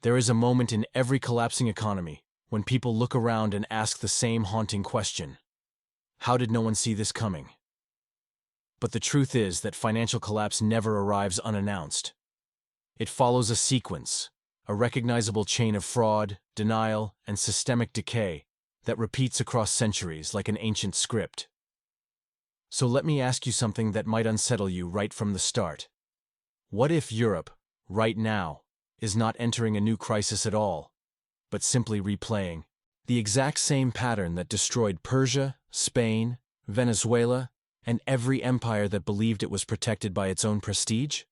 There is a moment in every collapsing economy when people look around and ask the same haunting question. How did no one see this coming? But the truth is that financial collapse never arrives unannounced. It follows a sequence, a recognizable chain of fraud, denial, and systemic decay that repeats across centuries like an ancient script. So let me ask you something that might unsettle you right from the start. What if Europe, right now, is not entering a new crisis at all, but simply replaying the exact same pattern that destroyed Persia, Spain, Venezuela, and every empire that believed it was protected by its own prestige?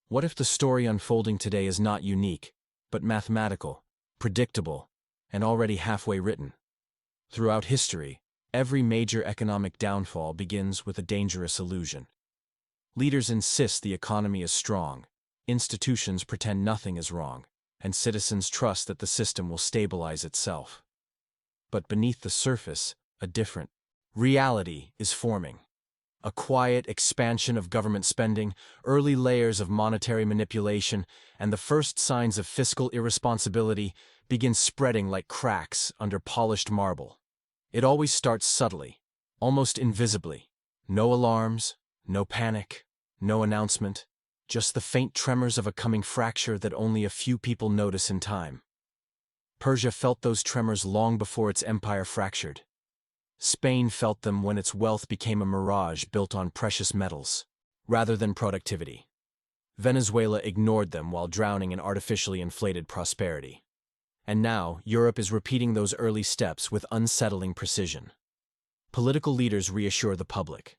What if the story unfolding today is not unique, but mathematical, predictable, and already halfway written? Throughout history, every major economic downfall begins with a dangerous illusion. Leaders insist the economy is strong, institutions pretend nothing is wrong, and citizens trust that the system will stabilize itself. But beneath the surface, a different reality is forming. A quiet expansion of government spending, early layers of monetary manipulation, and the first signs of fiscal irresponsibility begin spreading like cracks under polished marble. It always starts subtly, almost invisibly. No alarms, no panic, no announcement, just the faint tremors of a coming fracture that only a few people notice in time. Persia felt those tremors long before its empire fractured. Spain felt them when its wealth became a mirage built on precious metals, rather than productivity. Venezuela ignored them while drowning in artificially inflated prosperity. And now, Europe is repeating those early steps with unsettling precision. Political leaders reassure the public.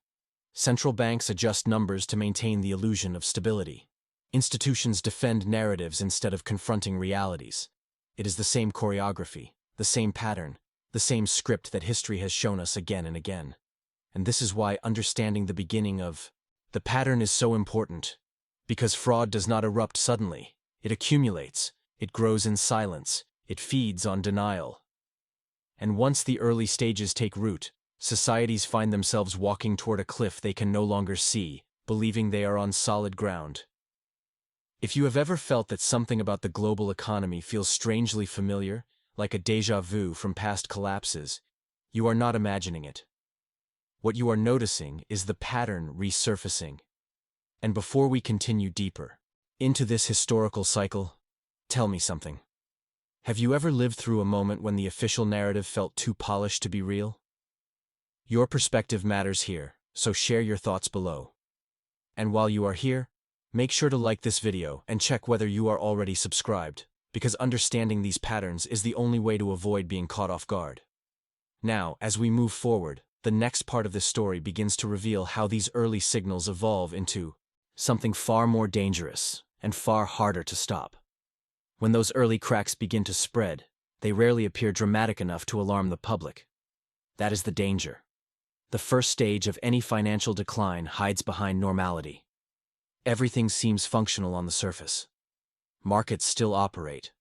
Central banks adjust numbers to maintain the illusion of stability. Institutions defend narratives instead of confronting realities. It is the same choreography, the same pattern, the same script that history has shown us again and again. And this is why understanding the beginning of the pattern is so important. Because fraud does not erupt suddenly. It accumulates, it grows in silence, it feeds on denial. And once the early stages take root, societies find themselves walking toward a cliff they can no longer see, believing they are on solid ground. If you have ever felt that something about the global economy feels strangely familiar, like a déjà vu from past collapses, you are not imagining it. What you are noticing is the pattern resurfacing. And before we continue deeper into this historical cycle, tell me something. Have you ever lived through a moment when the official narrative felt too polished to be real? Your perspective matters here, so share your thoughts below. And while you are here, make sure to like this video and check whether you are already subscribed, because understanding these patterns is the only way to avoid being caught off guard. Now, as we move forward, the next part of this story begins to reveal how these early signals evolve into something far more dangerous and far harder to stop. When those early cracks begin to spread, they rarely appear dramatic enough to alarm the public. That is the danger. The first stage of any financial decline hides behind normality. Everything seems functional on the surface. Markets still operate.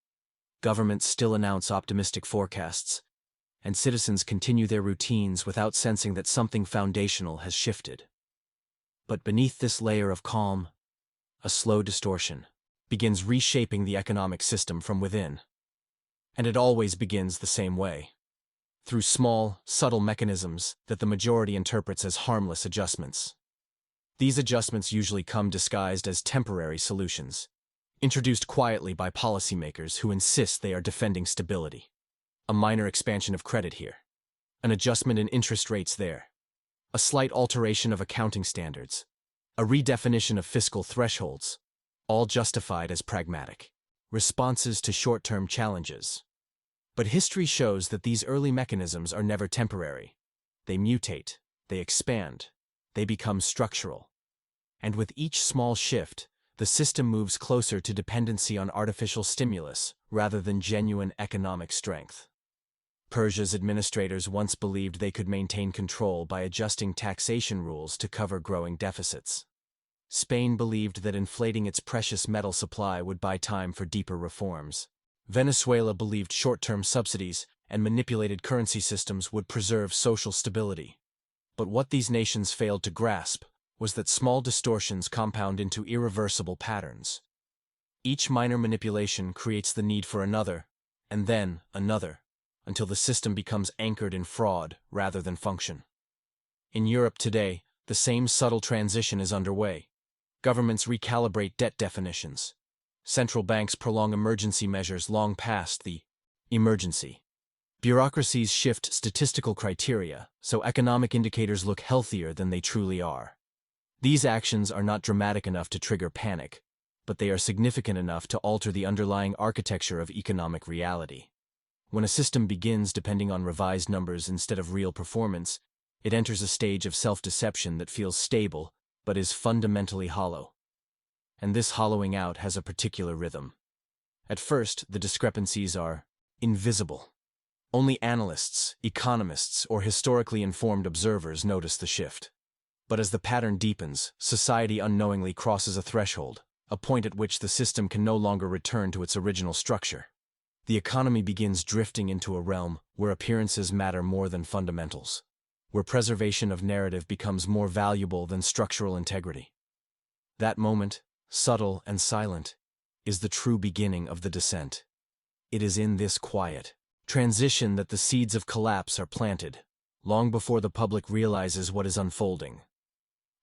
Governments still announce optimistic forecasts. And citizens continue their routines without sensing that something foundational has shifted. But beneath this layer of calm, a slow distortion begins reshaping the economic system from within. And it always begins the same way. Through small, subtle mechanisms that the majority interprets as harmless adjustments. These adjustments usually come disguised as temporary solutions, introduced quietly by policymakers who insist they are defending stability. A minor expansion of credit here, an adjustment in interest rates there, a slight alteration of accounting standards, a redefinition of fiscal thresholds, all justified as pragmatic responses to short-term challenges. But history shows that these early mechanisms are never temporary. They mutate, they expand, they become structural. And with each small shift, the system moves closer to dependency on artificial stimulus rather than genuine economic strength. Persia's administrators once believed they could maintain control by adjusting taxation rules to cover growing deficits. Spain believed that inflating its precious metal supply would buy time for deeper reforms. Venezuela believed short-term subsidies and manipulated currency systems would preserve social stability. But what these nations failed to grasp was that small distortions compound into irreversible patterns. Each minor manipulation creates the need for another, and then another, until the system becomes anchored in fraud rather than function. In Europe today, the same subtle transition is underway. Governments recalibrate debt definitions. Central banks prolong emergency measures long past the emergency. Bureaucracies shift statistical criteria, so economic indicators look healthier than they truly are. These actions are not dramatic enough to trigger panic, but they are significant enough to alter the underlying architecture of economic reality. When a system begins depending on revised numbers instead of real performance, it enters a stage of self-deception that feels stable, but is fundamentally hollow. And this hollowing out has a particular rhythm. At first, the discrepancies are invisible. Only analysts, economists, or historically informed observers notice the shift. But as the pattern deepens, society unknowingly crosses a threshold, a point at which the system can no longer return to its original structure. The economy begins drifting into a realm where appearances matter more than fundamentals, where preservation of narrative becomes more valuable than structural integrity. That moment, subtle and silent, is the true beginning of the descent. It is in this quiet transition that the seeds of collapse are planted, long before the public realizes what is unfolding.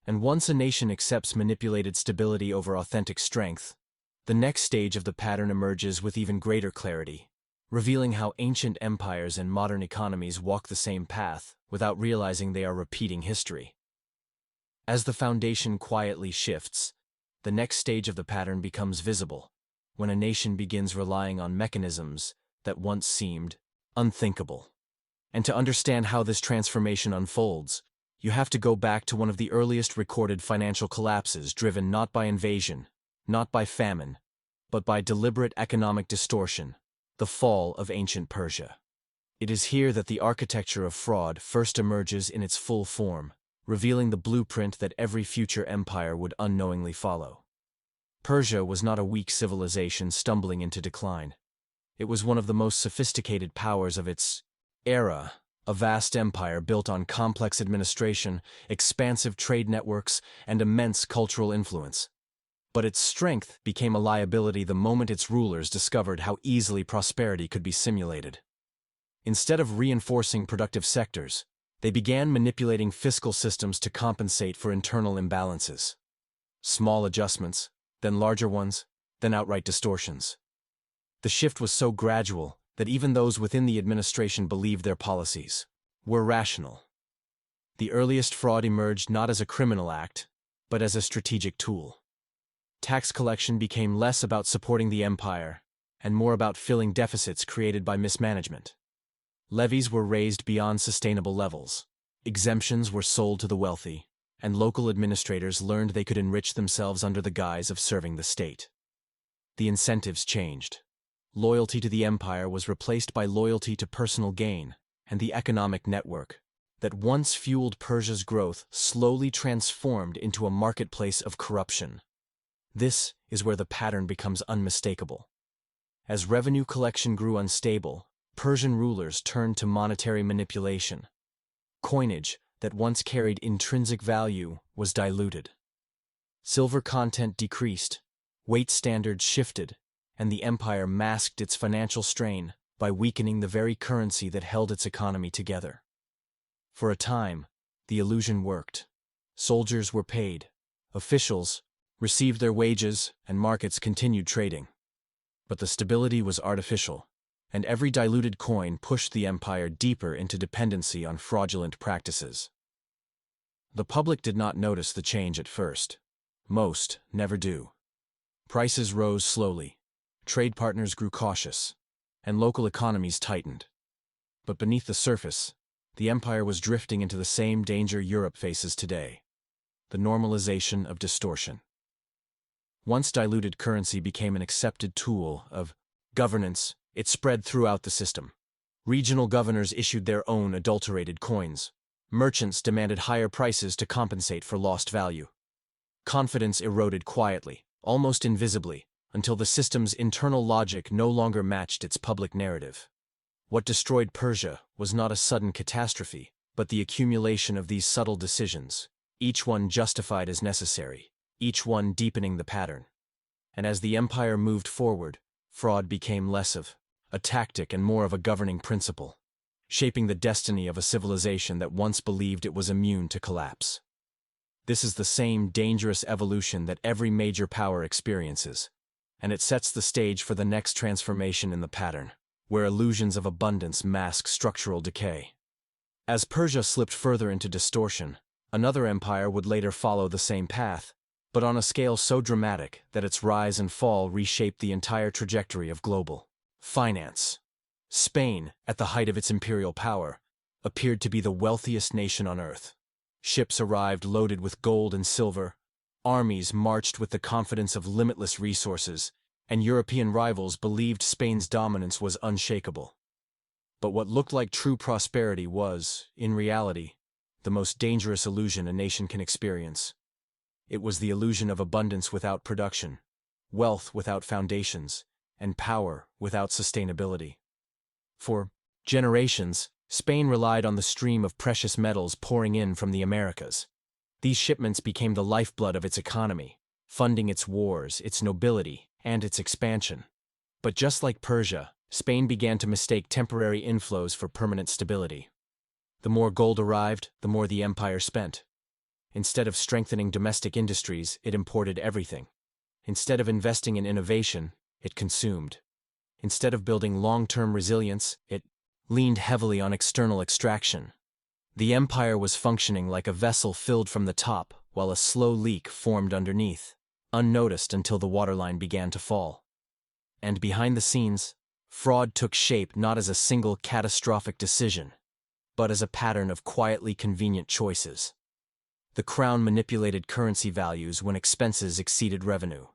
And once a nation accepts manipulated stability over authentic strength, the next stage of the pattern emerges with even greater clarity, revealing how ancient empires and modern economies walk the same path without realizing they are repeating history. As the foundation quietly shifts, the next stage of the pattern becomes visible, when a nation begins relying on mechanisms that once seemed unthinkable. And to understand how this transformation unfolds, you have to go back to one of the earliest recorded financial collapses driven not by invasion, not by famine, but by deliberate economic distortion, the fall of ancient Persia. It is here that the architecture of fraud first emerges in its full form, revealing the blueprint that every future empire would unknowingly follow. Persia was not a weak civilization stumbling into decline. It was one of the most sophisticated powers of its era, a vast empire built on complex administration, expansive trade networks, and immense cultural influence. But its strength became a liability the moment its rulers discovered how easily prosperity could be simulated. Instead of reinforcing productive sectors, they began manipulating fiscal systems to compensate for internal imbalances. Small adjustments, then larger ones, then outright distortions. The shift was so gradual that even those within the administration believed their policies were rational. The earliest fraud emerged not as a criminal act, but as a strategic tool. Tax collection became less about supporting the empire and more about filling deficits created by mismanagement. Levies were raised beyond sustainable levels, exemptions were sold to the wealthy, and local administrators learned they could enrich themselves under the guise of serving the state. The incentives changed. Loyalty to the empire was replaced by loyalty to personal gain, and the economic network that once fueled Persia's growth slowly transformed into a marketplace of corruption. This is where the pattern becomes unmistakable. As revenue collection grew unstable, Persian rulers turned to monetary manipulation. Coinage that once carried intrinsic value was diluted. Silver content decreased, weight standards shifted, and the empire masked its financial strain by weakening the very currency that held its economy together. For a time, the illusion worked. Soldiers were paid, officials received their wages, and markets continued trading. But the stability was artificial, and every diluted coin pushed the empire deeper into dependency on fraudulent practices. The public did not notice the change at first. Most never do. Prices rose slowly, trade partners grew cautious, and local economies tightened. But beneath the surface, the empire was drifting into the same danger Europe faces today: the normalization of distortion. Once diluted currency became an accepted tool of governance, it spread throughout the system. Regional governors issued their own adulterated coins. Merchants demanded higher prices to compensate for lost value. Confidence eroded quietly, almost invisibly, until the system's internal logic no longer matched its public narrative. What destroyed Persia was not a sudden catastrophe, but the accumulation of these subtle decisions, each one justified as necessary, each one deepening the pattern. And as the empire moved forward, fraud became less of a tactic and more of a governing principle, shaping the destiny of a civilization that once believed it was immune to collapse. This is the same dangerous evolution that every major power experiences, and it sets the stage for the next transformation in the pattern, where illusions of abundance mask structural decay. As Persia slipped further into distortion, another empire would later follow the same path, but on a scale so dramatic that its rise and fall reshaped the entire trajectory of global finance. Spain, at the height of its imperial power, appeared to be the wealthiest nation on earth. Ships arrived loaded with gold and silver, armies marched with the confidence of limitless resources, and European rivals believed Spain's dominance was unshakable. But what looked like true prosperity was, in reality, the most dangerous illusion a nation can experience. It was the illusion of abundance without production, wealth without foundations, and power without sustainability. For generations, Spain relied on the stream of precious metals pouring in from the Americas. These shipments became the lifeblood of its economy, funding its wars, its nobility, and its expansion. But just like Persia, Spain began to mistake temporary inflows for permanent stability. The more gold arrived, the more the empire spent. Instead of strengthening domestic industries, it imported everything. Instead of investing in innovation, it consumed. Instead of building long-term resilience, it leaned heavily on external extraction. The empire was functioning like a vessel filled from the top, while a slow leak formed underneath, unnoticed until the waterline began to fall. And behind the scenes, fraud took shape not as a single catastrophic decision, but as a pattern of quietly convenient choices. The crown manipulated currency values when expenses exceeded revenue.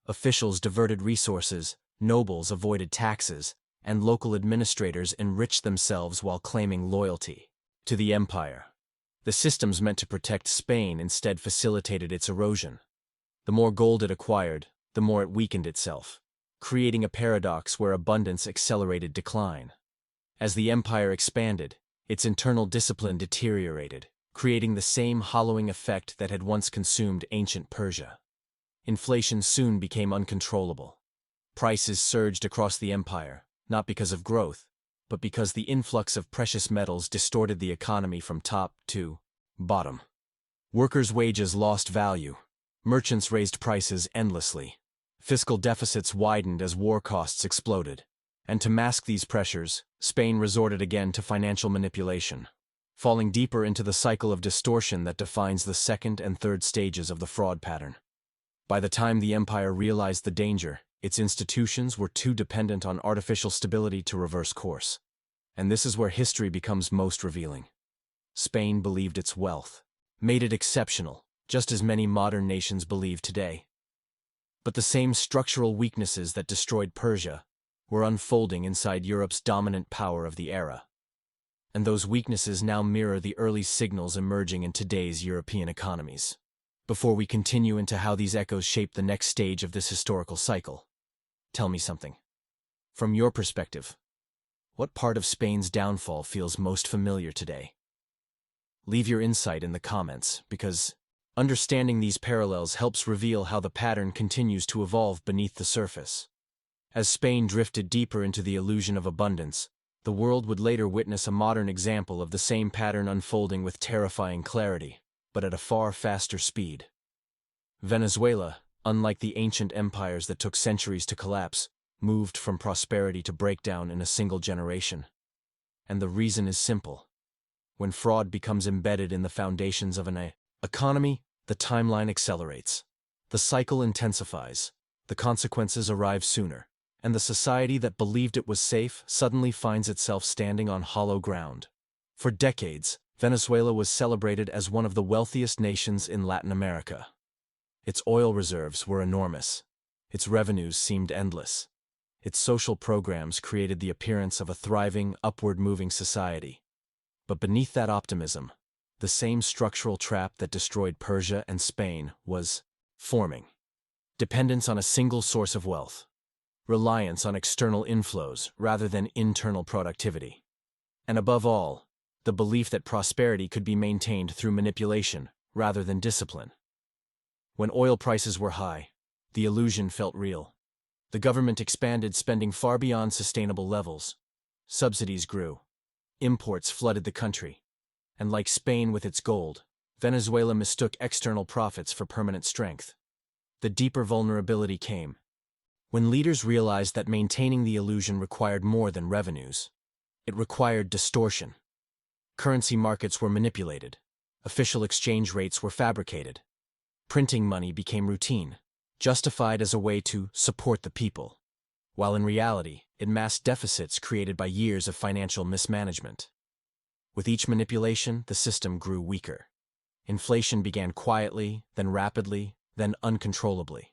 Officials diverted resources, nobles avoided taxes, and local administrators enriched themselves while claiming loyalty to the empire. The systems meant to protect Spain instead facilitated its erosion. The more gold it acquired, the more it weakened itself, creating a paradox where abundance accelerated decline. As the empire expanded, its internal discipline deteriorated, creating the same hollowing effect that had once consumed ancient Persia. Inflation soon became uncontrollable. Prices surged across the empire, not because of growth, but because the influx of precious metals distorted the economy from top to bottom. Workers' wages lost value. Merchants raised prices endlessly. Fiscal deficits widened as war costs exploded. And to mask these pressures, Spain resorted again to financial manipulation, falling deeper into the cycle of distortion that defines the second and third stages of the fraud pattern. By the time the empire realized the danger, its institutions were too dependent on artificial stability to reverse course. And this is where history becomes most revealing. Spain believed its wealth made it exceptional, just as many modern nations believe today. But the same structural weaknesses that destroyed Persia were unfolding inside Europe's dominant power of the era. And those weaknesses now mirror the early signals emerging in today's European economies. Before we continue into how these echoes shape the next stage of this historical cycle, tell me something. From your perspective, what part of Spain's downfall feels most familiar today? Leave your insight in the comments, because understanding these parallels helps reveal how the pattern continues to evolve beneath the surface. As Spain drifted deeper into the illusion of abundance, the world would later witness a modern example of the same pattern unfolding with terrifying clarity, but at a far faster speed. Venezuela, unlike the ancient empires that took centuries to collapse, moved from prosperity to breakdown in a single generation. And the reason is simple. When fraud becomes embedded in the foundations of an economy, the timeline accelerates. The cycle intensifies. The consequences arrive sooner. And the society that believed it was safe suddenly finds itself standing on hollow ground. For decades, Venezuela was celebrated as one of the wealthiest nations in Latin America. Its oil reserves were enormous. Its revenues seemed endless. Its social programs created the appearance of a thriving, upward-moving society. But beneath that optimism, the same structural trap that destroyed Persia and Spain was forming. Dependence on a single source of wealth. Reliance on external inflows rather than internal productivity. And above all, the belief that prosperity could be maintained through manipulation rather than discipline. When oil prices were high, The illusion felt real. The government expanded spending far beyond sustainable levels. Subsidies grew. Imports flooded the country. And like Spain with its gold, Venezuela mistook external profits for permanent strength. The deeper vulnerability came when leaders realized that maintaining the illusion required more than revenues. It required distortion. Currency markets were manipulated. Official exchange rates were fabricated. Printing money became routine, justified as a way to support the people, while in reality, it masked deficits created by years of financial mismanagement. With each manipulation, the system grew weaker. Inflation began quietly, then rapidly, then uncontrollably.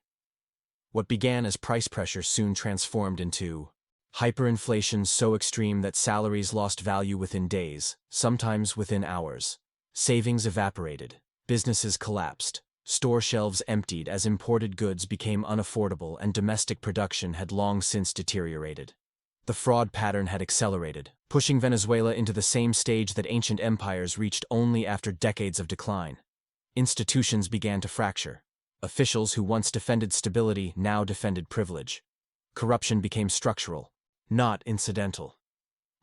What began as price pressure soon transformed into hyperinflation so extreme that salaries lost value within days, sometimes within hours. Savings evaporated, businesses collapsed, store shelves emptied as imported goods became unaffordable and domestic production had long since deteriorated. The fraud pattern had accelerated, pushing Venezuela into the same stage that ancient empires reached only after decades of decline. Institutions began to fracture. Officials who once defended stability now defended privilege. Corruption became structural, not incidental.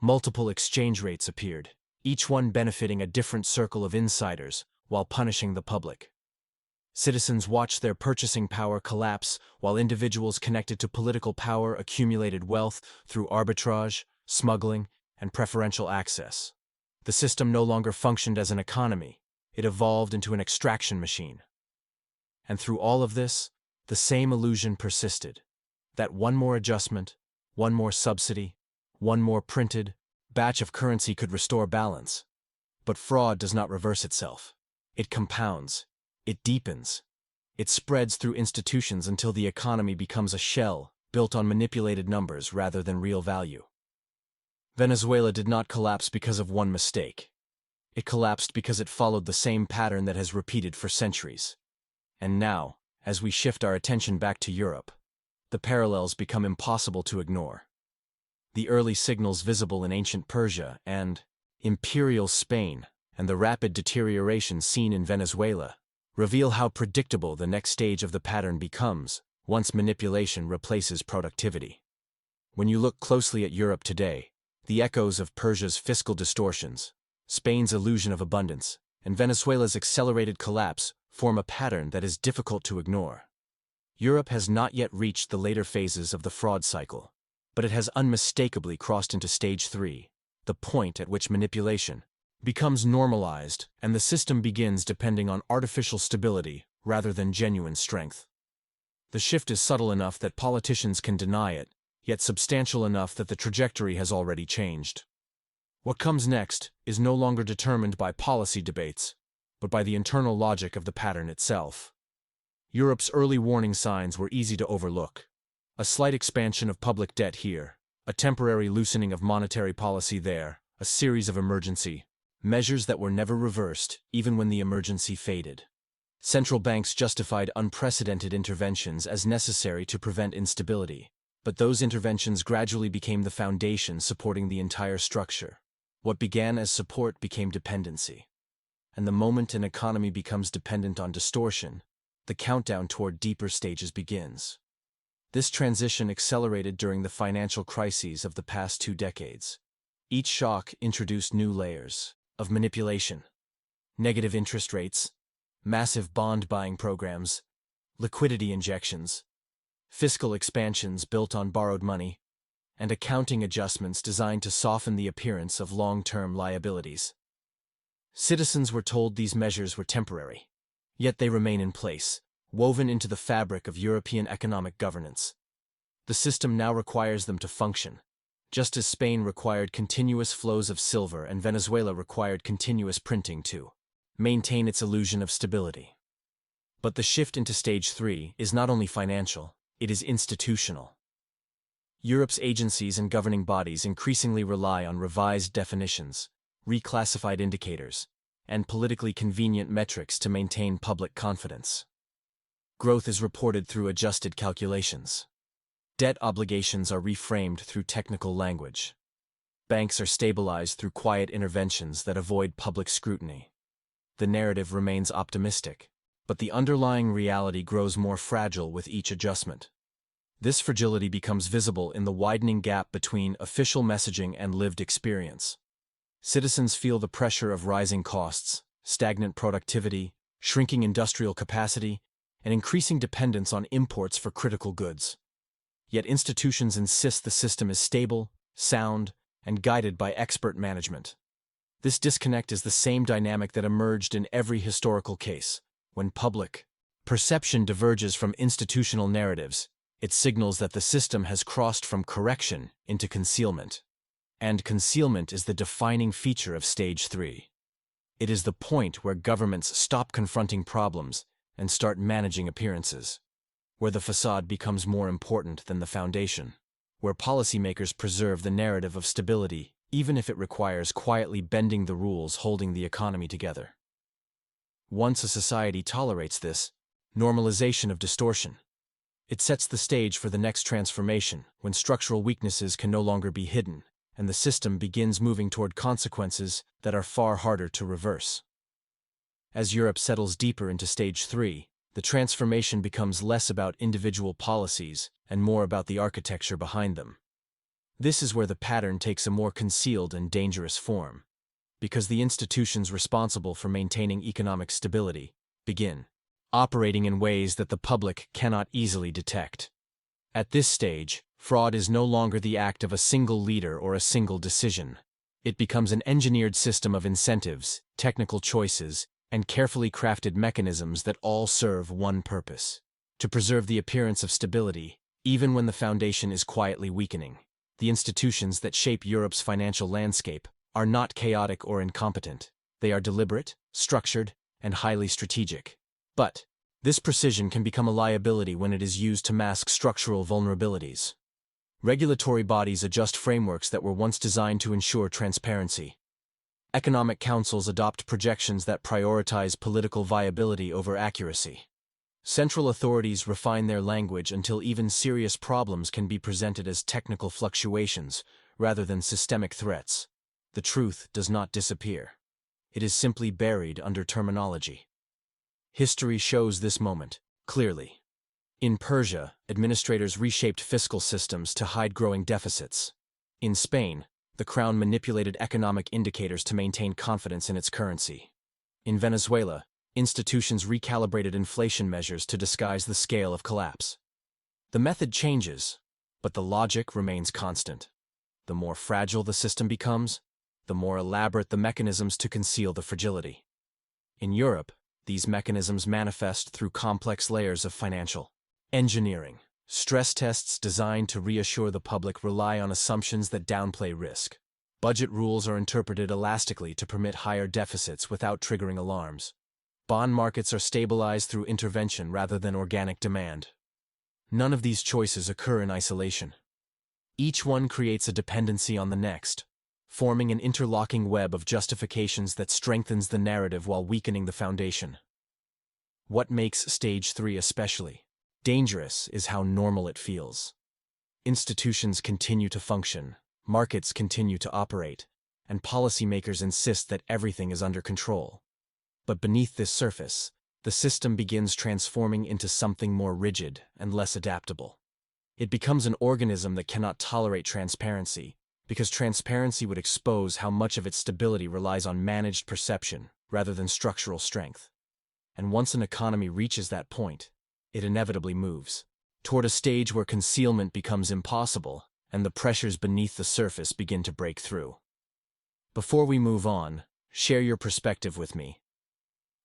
Multiple exchange rates appeared, each one benefiting a different circle of insiders while punishing the public. Citizens watched their purchasing power collapse while individuals connected to political power accumulated wealth through arbitrage, smuggling, and preferential access. The system no longer functioned as an economy, it evolved into an extraction machine. And through all of this, the same illusion persisted, that one more adjustment, one more subsidy, one more printed batch of currency could restore balance. But fraud does not reverse itself. It compounds. It deepens. It spreads through institutions until the economy becomes a shell built on manipulated numbers rather than real value. Venezuela did not collapse because of one mistake. It collapsed because it followed the same pattern that has repeated for centuries. And now, as we shift our attention back to Europe, the parallels become impossible to ignore. The early signals visible in ancient Persia and imperial Spain, and the rapid deterioration seen in Venezuela, reveal how predictable the next stage of the pattern becomes once manipulation replaces productivity. When you look closely at Europe today, the echoes of Persia's fiscal distortions, Spain's illusion of abundance, and Venezuela's accelerated collapse form a pattern that is difficult to ignore. Europe has not yet reached the later phases of the fraud cycle, but it has unmistakably crossed into stage 3, the point at which manipulation becomes normalized and the system begins depending on artificial stability rather than genuine strength. The shift is subtle enough that politicians can deny it, yet substantial enough that the trajectory has already changed. What comes next is no longer determined by policy debates, but by the internal logic of the pattern itself. Europe's early warning signs were easy to overlook. A slight expansion of public debt here, a temporary loosening of monetary policy there, a series of emergency measures that were never reversed, even when the emergency faded. Central banks justified unprecedented interventions as necessary to prevent instability, but those interventions gradually became the foundation supporting the entire structure. What began as support became dependency. And the moment an economy becomes dependent on distortion, the countdown toward deeper stages begins. This transition accelerated during the financial crises of the past 2 decades. Each shock introduced new layers of manipulation, negative interest rates, massive bond buying programs, liquidity injections, fiscal expansions built on borrowed money, and accounting adjustments designed to soften the appearance of long-term liabilities. Citizens were told these measures were temporary, yet they remain in place, woven into the fabric of European economic governance. The system now requires them to function, just as Spain required continuous flows of silver and Venezuela required continuous printing to maintain its illusion of stability. But the shift into stage 3 is not only financial, it is institutional. Europe's agencies and governing bodies increasingly rely on revised definitions, reclassified indicators, and politically convenient metrics to maintain public confidence. Growth is reported through adjusted calculations. Debt obligations are reframed through technical language. Banks are stabilized through quiet interventions that avoid public scrutiny. The narrative remains optimistic, But the underlying reality grows more fragile with each adjustment. This fragility becomes visible in the widening gap between official messaging and lived experience. Citizens feel the pressure of rising costs, stagnant productivity, shrinking industrial capacity, and increasing dependence on imports for critical goods. Yet institutions insist the system is stable, sound, and guided by expert management. This disconnect is the same dynamic that emerged in every historical case. When public perception diverges from institutional narratives, it signals that the system has crossed from correction into concealment. And concealment is the defining feature of Stage 3. It is the point where governments stop confronting problems and start managing appearances, where the facade becomes more important than the foundation, where policymakers preserve the narrative of stability even if it requires quietly bending the rules holding the economy together. Once a society tolerates this normalization of distortion, it sets the stage for the next transformation when structural weaknesses can no longer be hidden and the system begins moving toward consequences that are far harder to reverse. As Europe settles deeper into Stage 3, the transformation becomes less about individual policies and more about the architecture behind them. This is where the pattern takes a more concealed and dangerous form, because the institutions responsible for maintaining economic stability begin operating in ways that the public cannot easily detect. At this stage, fraud is no longer the act of a single leader or a single decision. It becomes an engineered system of incentives, technical choices, and carefully crafted mechanisms that all serve one purpose: to preserve the appearance of stability, even when the foundation is quietly weakening. The institutions that shape Europe's financial landscape are not chaotic or incompetent. They are deliberate, structured, and highly strategic. But this precision can become a liability when it is used to mask structural vulnerabilities. Regulatory bodies adjust frameworks that were once designed to ensure transparency. Economic councils adopt projections that prioritize political viability over accuracy. Central authorities refine their language until even serious problems can be presented as technical fluctuations rather than systemic threats. The truth does not disappear. It is simply buried under terminology. History shows this moment clearly. In Persia, administrators reshaped fiscal systems to hide growing deficits. In Spain, the crown manipulated economic indicators to maintain confidence in its currency. In Venezuela, institutions recalibrated inflation measures to disguise the scale of collapse. The method changes, but the logic remains constant. The more fragile the system becomes, the more elaborate the mechanisms to conceal the fragility. In Europe, these mechanisms manifest through complex layers of financial engineering. Stress tests designed to reassure the public rely on assumptions that downplay risk. Budget rules are interpreted elastically to permit higher deficits without triggering alarms. Bond markets are stabilized through intervention rather than organic demand. None of these choices occur in isolation. Each one creates a dependency on the next, forming an interlocking web of justifications that strengthens the narrative while weakening the foundation. What makes Stage 3 especially dangerous is how normal it feels. Institutions continue to function, markets continue to operate, and policymakers insist that everything is under control. But beneath this surface, the system begins transforming into something more rigid and less adaptable. It becomes an organism that cannot tolerate transparency, because transparency would expose how much of its stability relies on managed perception rather than structural strength. And once an economy reaches that point, it inevitably moves toward a stage where concealment becomes impossible and the pressures beneath the surface begin to break through. Before we move on, share your perspective with me.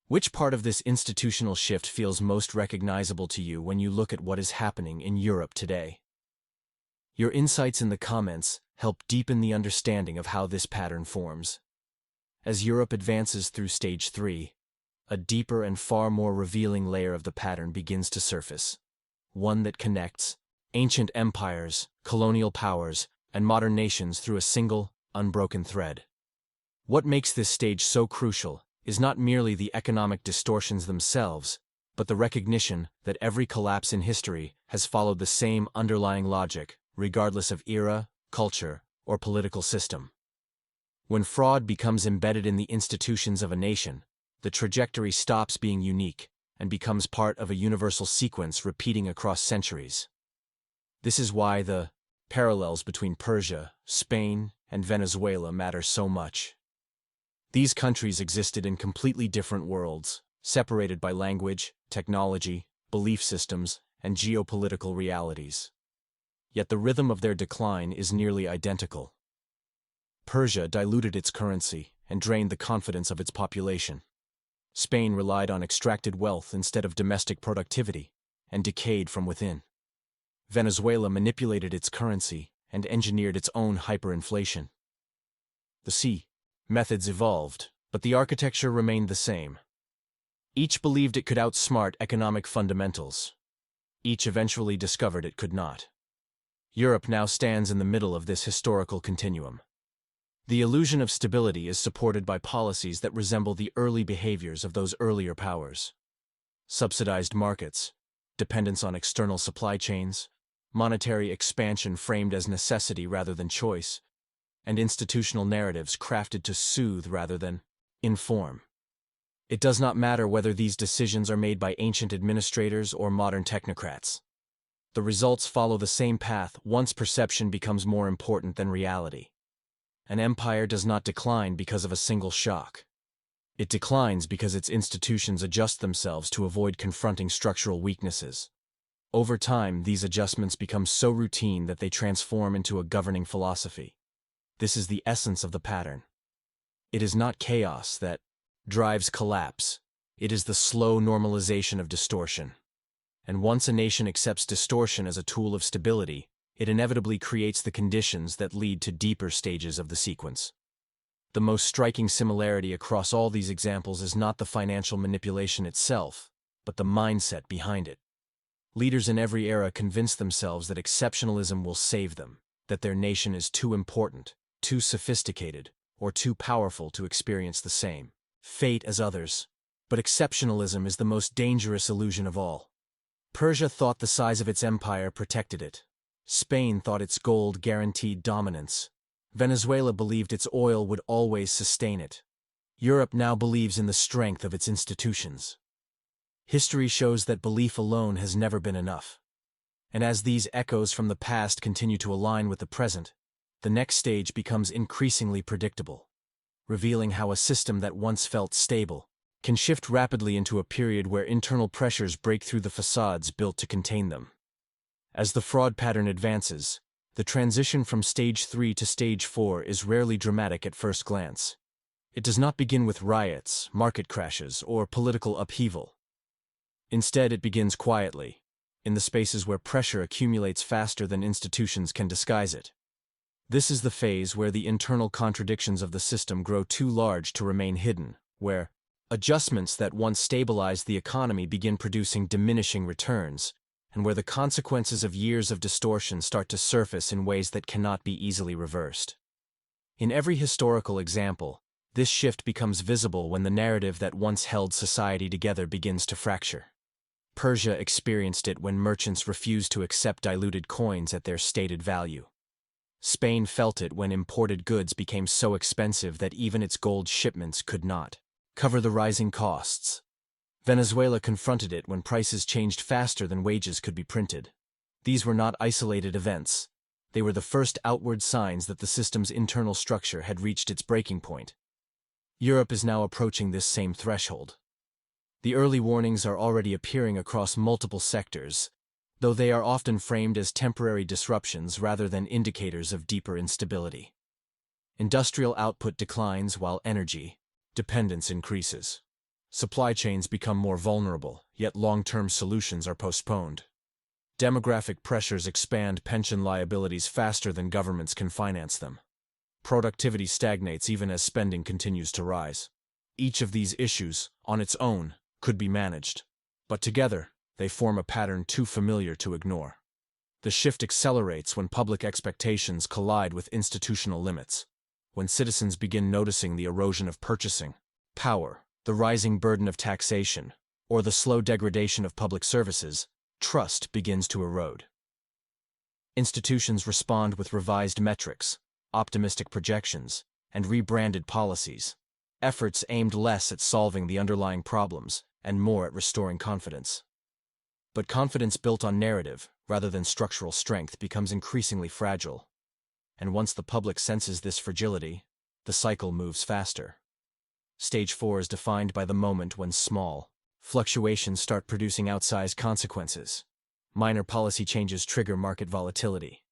Which part of this institutional shift feels most recognizable to you when you look at what is happening in Europe today? Your insights in the comments help deepen the understanding of how this pattern forms. As Europe advances through Stage 3, a deeper and far more revealing layer of the pattern begins to surface, one that connects ancient empires, colonial powers, and modern nations through a single, unbroken thread. What makes this stage so crucial is not merely the economic distortions themselves, but the recognition that every collapse in history has followed the same underlying logic, regardless of era, culture, or political system. When fraud becomes embedded in the institutions of a nation, the trajectory stops being unique and becomes part of a universal sequence repeating across centuries. This is why the parallels between Persia, Spain, and Venezuela matter so much. These countries existed in completely different worlds, separated by language, technology, belief systems, and geopolitical realities. Yet the rhythm of their decline is nearly identical. Persia diluted its currency and drained the confidence of its population. Spain relied on extracted wealth instead of domestic productivity, and decayed from within. Venezuela manipulated its currency and engineered its own hyperinflation. The methods evolved, but the architecture remained the same. Each believed it could outsmart economic fundamentals. Each eventually discovered it could not. Europe now stands in the middle of this historical continuum. The illusion of stability is supported by policies that resemble the early behaviors of those earlier powers. Subsidized markets, dependence on external supply chains, monetary expansion framed as necessity rather than choice, and institutional narratives crafted to soothe rather than inform. It does not matter whether these decisions are made by ancient administrators or modern technocrats. The results follow the same path once perception becomes more important than reality. An empire does not decline because of a single shock. It declines because its institutions adjust themselves to avoid confronting structural weaknesses. Over time, these adjustments become so routine that they transform into a governing philosophy. This is the essence of the pattern. It is not chaos that drives collapse. It is the slow normalization of distortion. And once a nation accepts distortion as a tool of stability, it inevitably creates the conditions that lead to deeper stages of the sequence. The most striking similarity across all these examples is not the financial manipulation itself, but the mindset behind it. Leaders in every era convince themselves that exceptionalism will save them, that their nation is too important, too sophisticated, or too powerful to experience the same fate as others. But exceptionalism is the most dangerous illusion of all. Persia thought the size of its empire protected it. Spain thought its gold guaranteed dominance. Venezuela believed its oil would always sustain it. Europe now believes in the strength of its institutions. History shows that belief alone has never been enough. And as these echoes from the past continue to align with the present, the next stage becomes increasingly predictable, revealing how a system that once felt stable can shift rapidly into a period where internal pressures break through the facades built to contain them. As the fraud pattern advances, the transition from stage 3 to stage 4 is rarely dramatic at first glance. It does not begin with riots, market crashes, or political upheaval. Instead, it begins quietly, in the spaces where pressure accumulates faster than institutions can disguise it. This is the phase where the internal contradictions of the system grow too large to remain hidden, where adjustments that once stabilized the economy begin producing diminishing returns, and where the consequences of years of distortion start to surface in ways that cannot be easily reversed. In every historical example, this shift becomes visible when the narrative that once held society together begins to fracture. Persia experienced it when merchants refused to accept diluted coins at their stated value. Spain felt it when imported goods became so expensive that even its gold shipments could not cover the rising costs. Venezuela confronted it when prices changed faster than wages could be printed. These were not isolated events. They were the first outward signs that the system's internal structure had reached its breaking point. Europe is now approaching this same threshold. The early warnings are already appearing across multiple sectors, though they are often framed as temporary disruptions rather than indicators of deeper instability. Industrial output declines while energy dependence increases. Supply chains become more vulnerable, yet long-term solutions are postponed. Demographic pressures expand pension liabilities faster than governments can finance them. Productivity stagnates even as spending continues to rise. Each of these issues, on its own, could be managed, but together, they form a pattern too familiar to ignore. The shift accelerates when public expectations collide with institutional limits, when citizens begin noticing the erosion of purchasing power, the rising burden of taxation, or the slow degradation of public services. Trust begins to erode. Institutions respond with revised metrics, optimistic projections, and rebranded policies, efforts aimed less at solving the underlying problems and more at restoring confidence. But confidence built on narrative, rather than structural strength, becomes increasingly fragile. And once the public senses this fragility, the cycle moves faster. Stage 4 is defined by the moment when small fluctuations start producing outsized consequences. Minor policy changes trigger market volatility.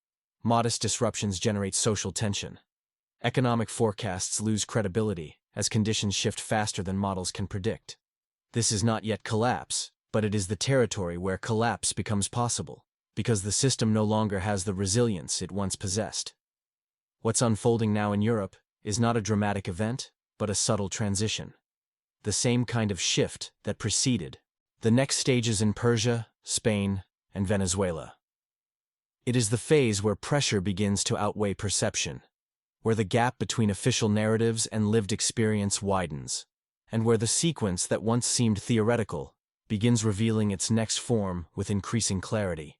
Modest disruptions generate social tension. Economic forecasts lose credibility as conditions shift faster than models can predict. This is not yet collapse, but it is the territory where collapse becomes possible, because the system no longer has the resilience it once possessed. What's unfolding now in Europe is not a dramatic event, but a subtle transition. The same kind of shift that preceded the next stages in Persia, Spain, and Venezuela. It is the phase where pressure begins to outweigh perception, where the gap between official narratives and lived experience widens, and where the sequence that once seemed theoretical begins revealing its next form with increasing clarity.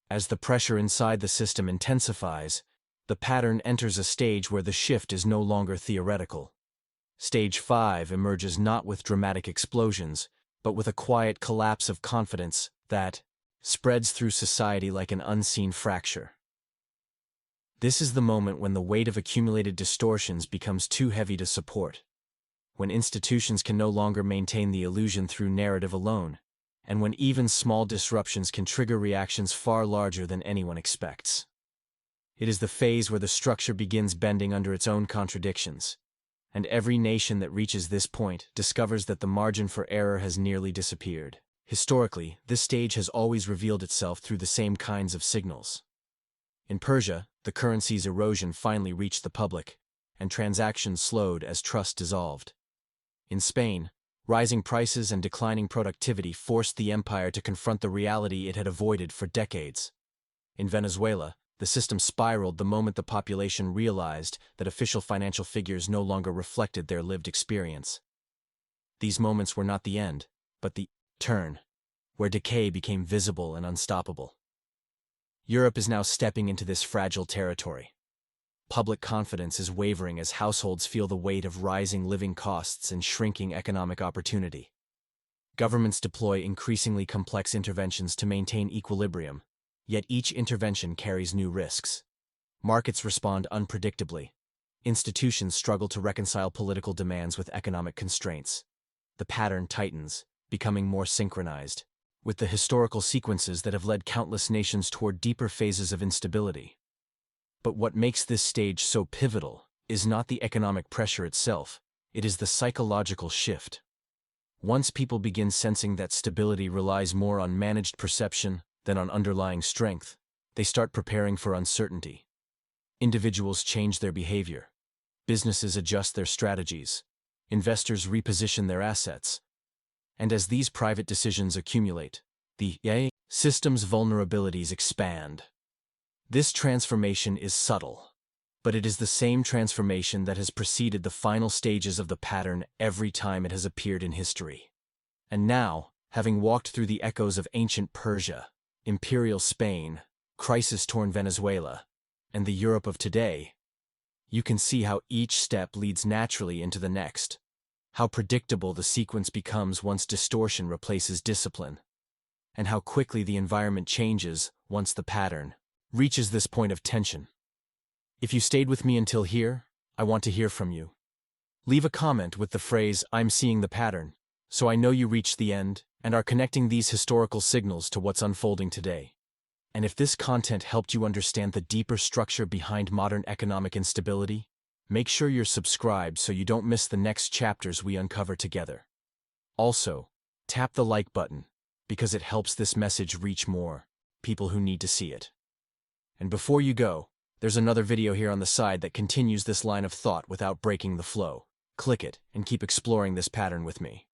As the pressure inside the system intensifies, the pattern enters a stage where the shift is no longer theoretical. Stage 5 emerges not with dramatic explosions, but with a quiet collapse of confidence that spreads through society like an unseen fracture. This is the moment when the weight of accumulated distortions becomes too heavy to support, when institutions can no longer maintain the illusion through narrative alone, and when even small disruptions can trigger reactions far larger than anyone expects. It is the phase where the structure begins bending under its own contradictions, and every nation that reaches this point discovers that the margin for error has nearly disappeared. Historically, this stage has always revealed itself through the same kinds of signals. In Persia, the currency's erosion finally reached the public, and transactions slowed as trust dissolved. In Spain, rising prices and declining productivity forced the empire to confront the reality it had avoided for decades. In Venezuela, the system spiraled the moment the population realized that official financial figures no longer reflected their lived experience. These moments were not the end, but the turn, where decay became visible and unstoppable. Europe is now stepping into this fragile territory. Public confidence is wavering as households feel the weight of rising living costs and shrinking economic opportunity. Governments deploy increasingly complex interventions to maintain equilibrium, yet each intervention carries new risks. Markets respond unpredictably. Institutions struggle to reconcile political demands with economic constraints. The pattern tightens, becoming more synchronized, with the historical sequences that have led countless nations toward deeper phases of instability. But what makes this stage so pivotal is not the economic pressure itself, it is the psychological shift. Once people begin sensing that stability relies more on managed perception than on underlying strength, they start preparing for uncertainty. Individuals change their behavior. Businesses adjust their strategies. Investors reposition their assets. And as these private decisions accumulate, the system's vulnerabilities expand. This transformation is subtle, but it is the same transformation that has preceded the final stages of the pattern every time it has appeared in history. And now, having walked through the echoes of ancient Persia, imperial Spain, crisis-torn Venezuela, and the Europe of today, you can see how each step leads naturally into the next. How predictable the sequence becomes once distortion replaces discipline, and how quickly the environment changes once the pattern reaches this point of tension. If you stayed with me until here, I want to hear from you. Leave a comment with the phrase, "I'm seeing the pattern," so I know you reached the end and are connecting these historical signals to what's unfolding today. And if this content helped you understand the deeper structure behind modern economic instability, make sure you're subscribed so you don't miss the next chapters we uncover together. Also, tap the like button, because it helps this message reach more people who need to see it. And before you go, there's another video here on the side that continues this line of thought without breaking the flow. Click it and keep exploring this pattern with me.